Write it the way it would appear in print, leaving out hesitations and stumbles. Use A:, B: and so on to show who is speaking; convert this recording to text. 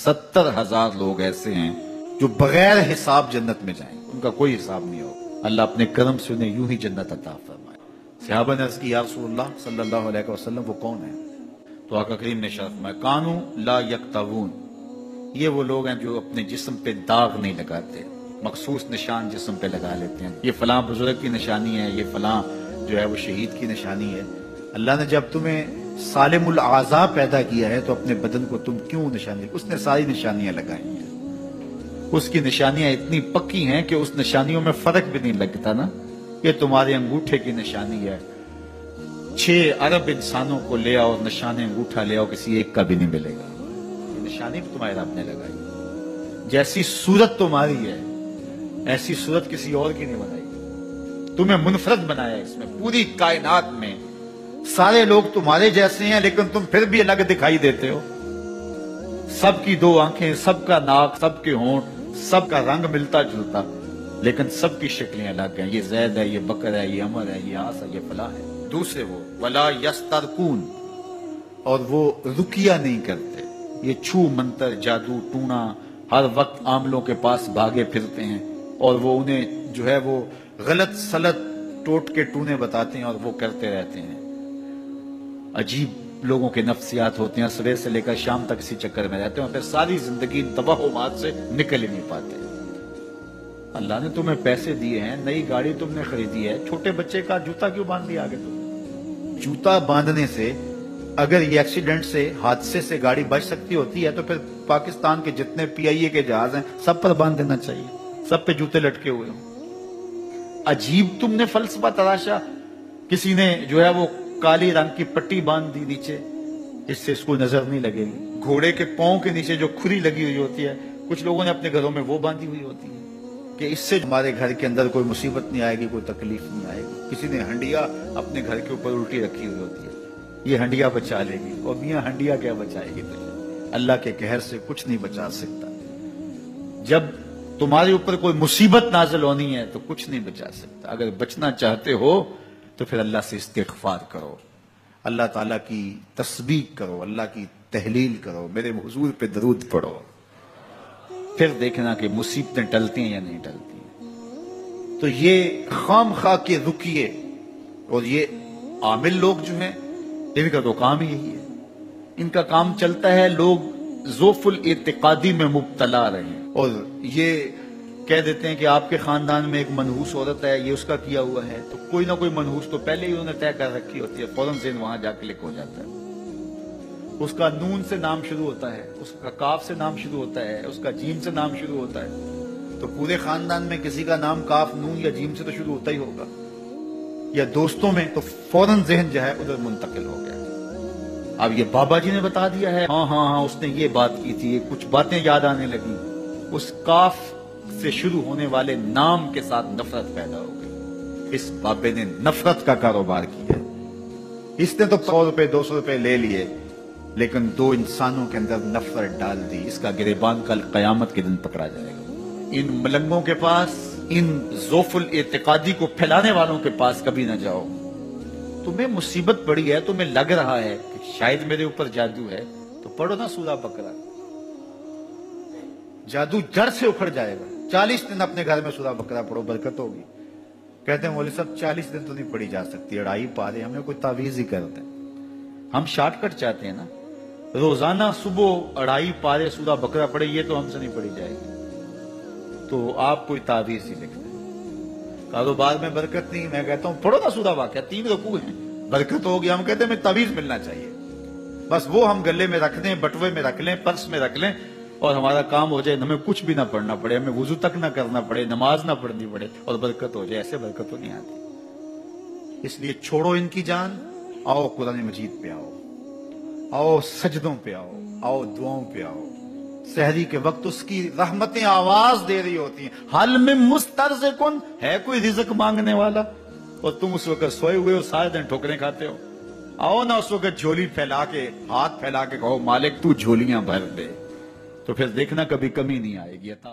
A: 70,000 लोग ऐसे हैं जो बगैर हिसाब जन्नत में जाएंगे, उनका कोई हिसाब नहीं होगा। अल्लाह अपने करम से उन्हें यूं ही जन्नत अता फरमाए। सहाबा ने अर्ज की, या रसूलल्लाह सल्लल्लाहु अलैहि वसल्लम वो कौन है? तो आका करीम ने इरशाद फरमाया, कानू ला यक्तवून, ये वो लोग हैं जो अपने जिस्म पे दाग नहीं लगाते, मखसूस निशान जिस्म पे लगा लेते हैं। ये फलां बुजुर्ग की निशानी है, ये फलां जो है वो शहीद की निशानी है। अल्लाह ने जब तुम्हें सालिमुल आज़ा पैदा किया है तो अपने बदन को तुम क्यों निशानी, उसने सारी निशानियां लगाई हैं, उसकी निशानियां इतनी पक्की हैं कि उस निशानियों में फर्क भी नहीं लगता ना। ये तुम्हारे अंगूठे की निशानी है, 6 अरब इंसानों को ले आओ, निशान अंगूठा ले आओ, किसी एक का भी नहीं मिलेगा। ये निशानी भी तुम्हारे रब ने लगाई। जैसी सूरत तुम्हारी है ऐसी सूरत किसी और की नहीं बनाई, तुम्हें मुनफरद बनाया है। इसमें पूरी कायनात में सारे लोग तुम्हारे जैसे हैं लेकिन तुम फिर भी अलग दिखाई देते हो। सबकी 2 आंखें, सबका नाक, सबके होंठ, सबका रंग मिलता जुलता, लेकिन सबकी शक्लें अलग हैं। ये जैद है, ये बकर है, ये अमर है, ये आस है, ये फला है। दूसरे वो वला यस्तरकून, और वो रुकिया नहीं करते। ये छू मंतर, जादू टूना, हर वक्त आमलों के पास भागे फिरते हैं और वो उन्हें जो है वो गलत सलत टोट के टूने बताते हैं और वो करते रहते हैं। अजीब लोगों के नफ्सियात होते हैं, सुबह से लेकर शाम तक इसी चक्कर में रहते हैं और फिर सारी जिंदगी तबाह से निकल ही नहीं पाते। अल्लाह ने तुम्हें पैसे दिए हैं, नई गाड़ी तुमने खरीदी है, छोटे बच्चे का जूता क्यों बांध दिया आगे? तुम जूता बांधने से अगर ये एक्सीडेंट से, हादसे से गाड़ी बच सकती होती है तो फिर पाकिस्तान के जितने PIA के जहाज हैं सब पर बांध देना चाहिए, सब पे जूते लटके हुए हों। अजीब तुमने फलसफा तराशा। किसी ने जो है वो काली रंग की पट्टी बांध दी नीचे, इससे इसको नजर नहीं लगेगी। घोड़े के पांव के नीचे जो खुरी लगी हुई होती है, कुछ लोगों ने अपने घरों में वो बांधी हुई होती है कि इससे हमारे घर के अंदर कोई मुसीबत नहीं आएगी, कोई तकलीफ नहीं आएगी। किसी ने हंडिया अपने घर के ऊपर उल्टी रखी हुई होती है, ये हंडिया बचा लेगी। और मियां हंडिया क्या बचाएगी तुझे? अल्लाह के कहर से कुछ नहीं बचा सकता। जब तुम्हारे ऊपर कोई मुसीबत नाजिल होनी है तो कुछ नहीं बचा सकता। अगर बचना चाहते हो तो फिर अल्लाह से इस्तिग़फ़ार करो, अल्लाह ताला की तस्बीह करो, अल्लाह की तहलील करो, मेरे हुजूर पे दरूद पढ़ो, फिर देखना कि मुसीबतें टलती हैं या नहीं टलती। तो ये खामखा के रुकिए, और ये आमिल लोग जो हैं इनका तो काम ही यही है। इनका काम चलता है लोग ज़ोफ़ुल इत्तिक़ादी में मुब्तला रहे और ये कह देते हैं कि आपके खानदान में एक मनहूस औरत है, ये उसका किया हुआ है, तो कोई ना कोई मनहूस तो पहले ही उन्होंने तय कर रखी होती है, फौरन से वहां जाके क्लिक हो जाता है। उसका नून से नाम शुरू होता है, उसका काफ से नाम शुरू होता है, उसका जीम से नाम शुरू होता है, तो पूरे खानदान में किसी का नाम काफ, नून या जीम से तो शुरू होता ही होगा। या दोस्तों में तो फौरन जहन जो है उधर मुंतकिल हो गया। अब ये बाबा जी ने बता दिया है, हाँ उसने ये बात की थी, कुछ बातें याद आने लगी, उस काफ से शुरू होने वाले नाम के साथ नफरत पैदा हो गई। इस बाबे ने नफरत का कारोबार किया। इसने तो 100 रुपए 200 रुपए ले लिए, लेकिन 2 इंसानों के अंदर नफरत डाल दी। इसका गिरेबान कल कयामत के दिन पकड़ा जाएगा। इन मलंगों के पास, इन ज़ोफ़ुल इत्तिक़ादी को फैलाने वालों के पास कभी ना जाओ। तुम्हें मुसीबत पड़ी है, तुम्हें लग रहा है कि शायद मेरे ऊपर जादू है, तो पढ़ो ना सूरा बकरा, जादू जड़ से उखड़ जाएगा। 40 दिन अपने घर में सूरा बकरा पढ़ो, बरकत होगी। कहते हैं मौलवी साहब 40 दिन तो नहीं पढ़ी जा सकती, 2.5 पारे, हमें कोई तावीज ही कर दे। हम शॉर्टकट चाहते हैं ना, रोजाना सुबह 2.5 पारे सूरा बकरा पढ़े, ये तो हमसे नहीं पढ़ी जाएगी, तो आप कोई तावीज ही लिख दें। कारोबार में बरकत नहीं, मैं कहता हूं पढ़ो ना सूरा वाक़या, 3 रुकू हैं, बरकत होगी। हम कहते हैं हमें तावीज मिलना चाहिए, बस वो हम गले में रख दें, बटुए में रख लें, पर्स में रख लें और हमारा काम हो जाए, हमें कुछ भी ना पढ़ना पड़े, हमें वुजू तक ना करना पड़े, नमाज ना पढ़नी पड़े और बरकत हो जाए। ऐसे बरकत तो नहीं आती। इसलिए छोड़ो इनकी जान, आओ कुरान मजीद पे आओ, आओ सजदों पे आओ, आओ दुआओं पे आओ। सहरी के वक्त उसकी रहमतें आवाज दे रही होती हैं, हल में मुस्तरज़िकुन, है कोई रिज़्क़ मांगने वाला, और तुम उस वक्त सोए हुए हो, सारे दिन ठोकरें खाते हो। आओ ना उस वक्त झोली फैला के, हाथ फैला के कहो मालिक तू झोलियां भर दे, तो फिर देखना कभी कमी नहीं आएगी। अता